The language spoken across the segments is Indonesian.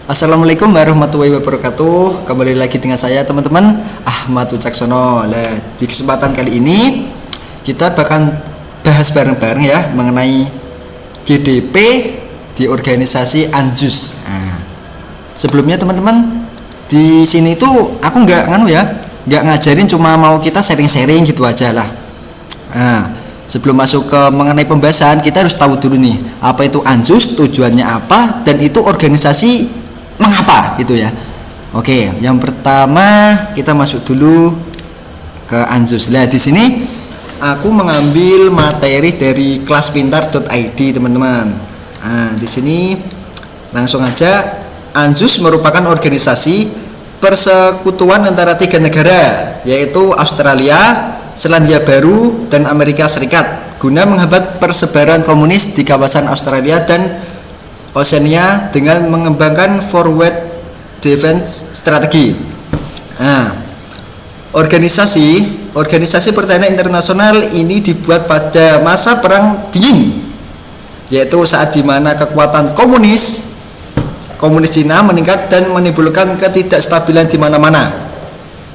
Assalamualaikum warahmatullahi wabarakatuh. Kembali lagi dengan saya teman-teman, Ahmad Wicaksono. Nah, di kesempatan kali ini kita bakal bahas bareng-bareng ya mengenai GDP di organisasi ANJUS. Nah, sebelumnya teman-teman, di sini tuh aku nggak ngajarin, cuma mau kita sharing-sharing gitu aja lah. Nah, sebelum masuk ke mengenai pembahasan, kita harus tahu dulu nih apa itu ANJUS, tujuannya apa, dan itu organisasi mengapa gitu ya. Oke, yang pertama kita masuk dulu ke ANJUS. Nah, di sini aku mengambil materi dari kelas.pintar.id teman-teman. Nah, di sini langsung aja, ANJUS merupakan organisasi persekutuan antara 3 negara, yaitu Australia, Selandia Baru, dan Amerika Serikat, guna menghambat persebaran komunis di kawasan Australia dan Oceania dengan mengembangkan forward defense strategi. Nah, organisasi pertahanan internasional ini dibuat pada masa Perang Dingin, yaitu saat dimana kekuatan komunis Cina meningkat dan menimbulkan ketidakstabilan di mana-mana.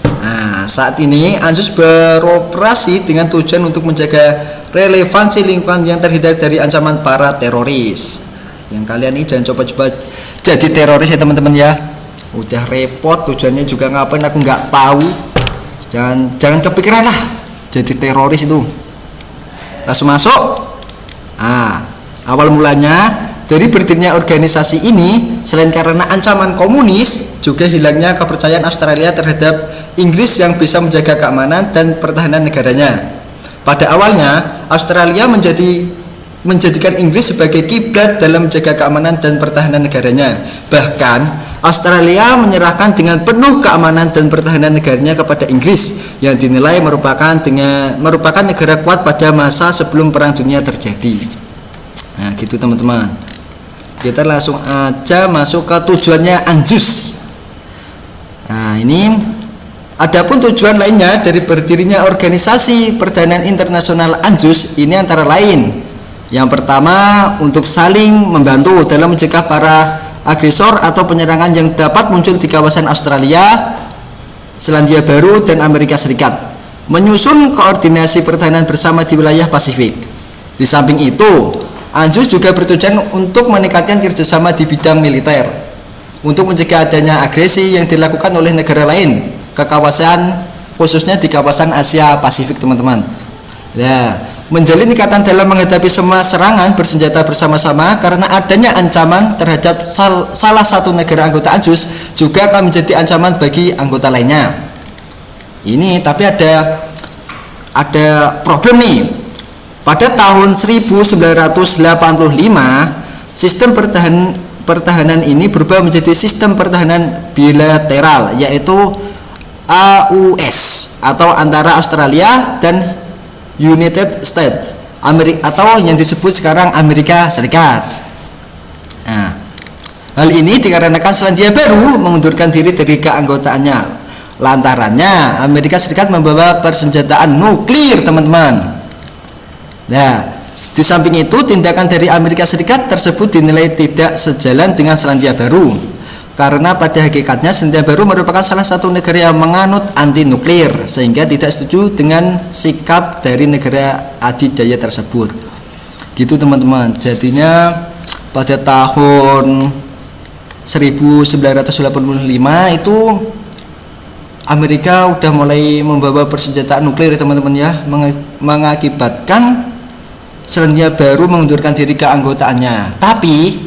Nah, saat ini ANJUS beroperasi dengan tujuan untuk menjaga relevansi lingkungan yang terhindar dari ancaman para teroris. Yang kalian ini jangan coba-coba jadi teroris ya teman-teman ya. Udah repot, tujuannya juga ngapain aku nggak tahu. Jangan kepikiran lah jadi teroris itu. Langsung masuk. Awal mulanya dari berdirinya organisasi ini, selain karena ancaman komunis, juga hilangnya kepercayaan Australia terhadap Inggris yang bisa menjaga keamanan dan pertahanan negaranya. Pada awalnya, Australia menjadikan Inggris sebagai kiblat dalam menjaga keamanan dan pertahanan negaranya. Bahkan Australia menyerahkan dengan penuh keamanan dan pertahanan negaranya kepada Inggris yang dinilai merupakan negara kuat pada masa sebelum Perang Dunia terjadi. Nah, gitu teman-teman. Kita langsung aja masuk ke tujuannya ANJUS. Nah, ini adapun tujuan lainnya dari berdirinya organisasi pertahanan internasional ANJUS ini antara lain: yang pertama, untuk saling membantu dalam mencegah para agresor atau penyerangan yang dapat muncul di kawasan Australia, Selandia Baru, dan Amerika Serikat. Menyusun koordinasi pertahanan bersama di wilayah Pasifik. Di samping itu, ANJUS juga bertujuan untuk meningkatkan kerjasama di bidang militer untuk mencegah adanya agresi yang dilakukan oleh negara lain ke kawasan, khususnya di kawasan Asia Pasifik teman-teman. Nah, menjalin ikatan dalam menghadapi semua serangan bersenjata bersama-sama karena adanya ancaman terhadap salah satu negara anggota ANJUS juga akan menjadi ancaman bagi anggota lainnya. Ini tapi ada problem nih. Pada tahun 1985, sistem pertahanan ini berubah menjadi sistem pertahanan bilateral, yaitu AUS, atau antara Australia dan United States atau yang disebut sekarang Amerika Serikat. Nah, hal ini dikarenakan Selandia Baru mengundurkan diri dari keanggotaannya. Lantarannya Amerika Serikat membawa persenjataan nuklir teman-teman. Nah, di samping itu, tindakan dari Amerika Serikat tersebut dinilai tidak sejalan dengan Selandia Baru, karena pada hakikatnya Selandia Baru merupakan salah satu negara yang menganut anti nuklir, sehingga tidak setuju dengan sikap dari negara adidaya tersebut. Gitu teman-teman. Jadinya pada tahun 1985 itu Amerika udah mulai membawa persenjataan nuklir teman-teman ya, mengakibatkan Selandia Baru mengundurkan diri keanggotaannya. Tapi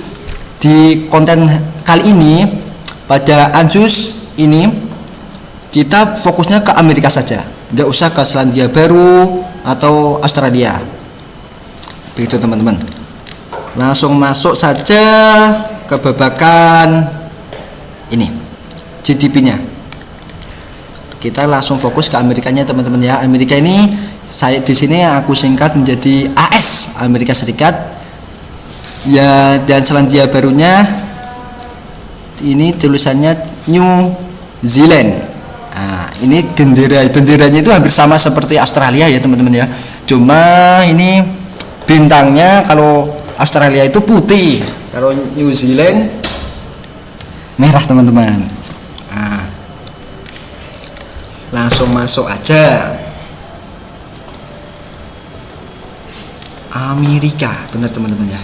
di konten kali ini pada ANJUS ini kita fokusnya ke Amerika saja, nggak usah ke Selandia Baru atau Australia. Begitu teman-teman. Langsung masuk saja ke babakan ini, GDP-nya. Kita langsung fokus ke Amerikanya teman-teman ya. Amerika ini saya di sini aku singkat menjadi AS, Amerika Serikat. Ya, dan Selandia Barunya ini tulisannya New Zealand. Nah, ini benderanya itu hampir sama seperti Australia ya teman-teman ya. Cuma ini bintangnya kalau Australia itu putih, kalau New Zealand merah teman-teman. Nah, langsung masuk aja. Amerika, benar teman-teman ya.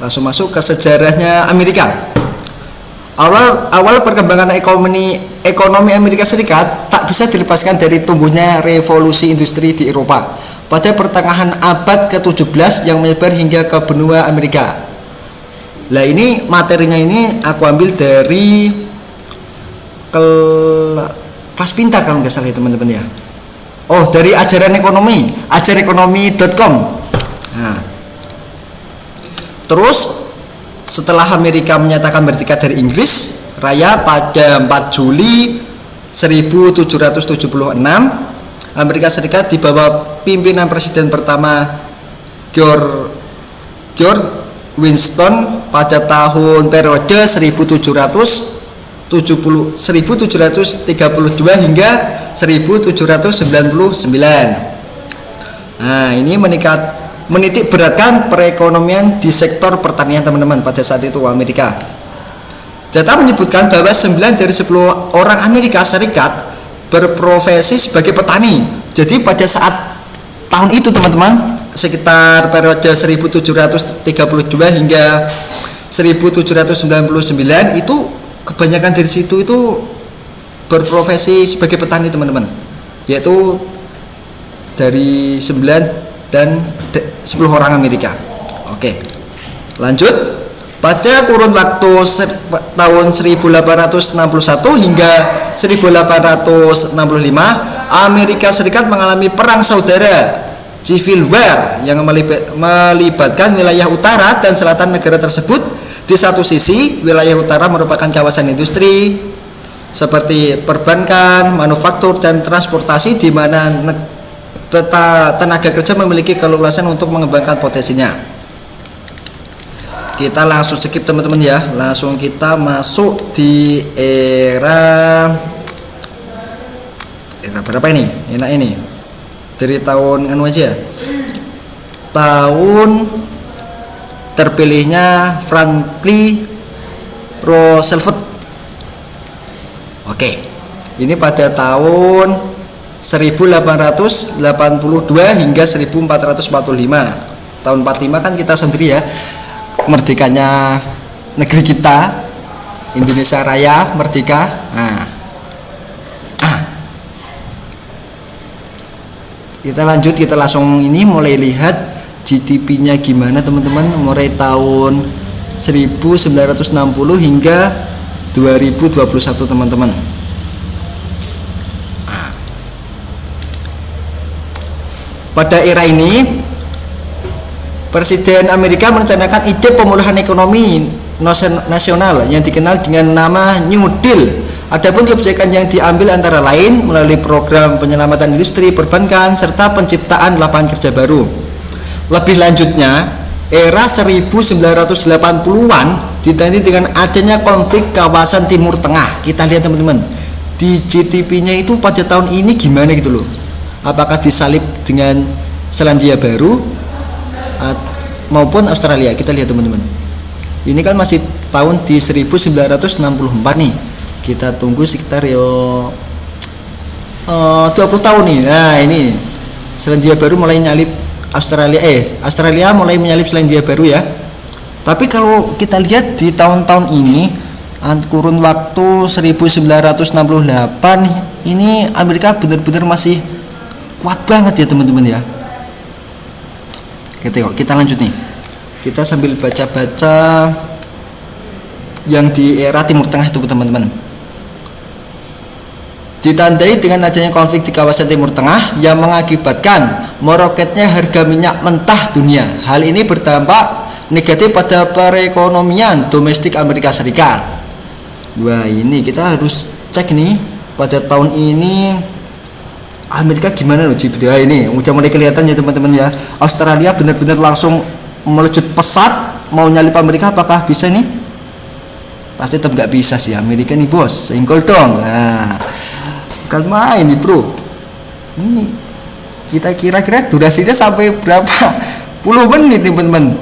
Langsung masuk ke sejarahnya Amerika. Awal perkembangan ekonomi Amerika Serikat tak bisa dilepaskan dari tumbuhnya revolusi industri di Eropa pada pertengahan abad ke-17 yang menyebar hingga ke benua Amerika. Nah, ini materinya ini aku ambil dari kelas pintar kalau nggak salah ya teman-teman ya. Oh, dari ajaran ekonomi, ajarekonomi.com. Nah, terus setelah Amerika menyatakan merdeka dari Inggris Raya pada 4 Juli 1776, Amerika Serikat di bawah pimpinan presiden pertama George Winston pada tahun periode 1732 hingga 1799. Nah, ini menitik beratkan perekonomian di sektor pertanian teman-teman pada saat itu Amerika. Data menyebutkan bahwa 9 dari 10 orang Amerika Serikat berprofesi sebagai petani. Jadi pada saat tahun itu teman-teman, sekitar periode 1732 hingga 1799 itu kebanyakan dari situ itu berprofesi sebagai petani teman-teman. Yaitu dari 9 dan 10 orang Amerika. Oke. Lanjut. Pada kurun waktu tahun 1861 hingga 1865, Amerika Serikat mengalami perang saudara Civil War yang melibatkan wilayah utara dan selatan negara tersebut. Di satu sisi, wilayah utara merupakan kawasan industri seperti perbankan, manufaktur, dan transportasi di mana tenaga kerja memiliki keluasan untuk mengembangkan potensinya. Kita langsung skip teman-teman ya, langsung kita masuk di era berapa ini? Enak ini. Dari tahun anu aja. Tahun terpilihnya Franklin Roosevelt. Oke. Ini pada tahun 1882 hingga 1445. Tahun 45 kan kita sendiri ya. Merdekanya negeri kita Indonesia Raya merdeka. Kita lanjut, kita langsung ini mulai lihat GDP-nya gimana teman-teman mulai tahun 1960 hingga 2021 teman-teman. Pada era ini Presiden Amerika merencanakan ide pemulihan ekonomi nasional yang dikenal dengan nama New Deal. Adapun kebijakan yang diambil antara lain melalui program penyelamatan industri, perbankan, serta penciptaan lapangan kerja baru. Lebih lanjutnya, era 1980-an ditandai dengan adanya konflik kawasan Timur Tengah. Kita lihat teman-teman, di GDP-nya itu pada tahun ini gimana gitu loh. Apakah disalip dengan Selandia Baru maupun Australia? Kita lihat teman-teman. Ini kan masih tahun di 1964 nih. Kita tunggu sekitar 20 tahun nih. Nah, ini Selandia Baru mulai nyalip Australia mulai menyalip Selandia Baru ya. Tapi kalau kita lihat di tahun-tahun ini, kurun waktu 1968 ini Amerika benar-benar masih kuat banget ya teman-teman ya. Kita lanjut nih. Kita sambil baca-baca yang di era Timur Tengah itu teman-teman. Ditandai dengan adanya konflik di kawasan Timur Tengah yang mengakibatkan meroketnya harga minyak mentah dunia. Hal ini berdampak negatif pada perekonomian domestik Amerika Serikat. Wah, ini kita harus cek nih pada tahun ini Amerika gimana loh GDP ini. Udah mulai kelihatan ya teman-teman ya. Australia benar-benar langsung melejit pesat mau nyalip Amerika, apakah bisa nih? Tapi tetap nggak bisa sih, Amerika nih bos, senggol dong. Nah, kan main nih bro. Ini kita kira-kira durasinya sampai berapa menit teman-teman.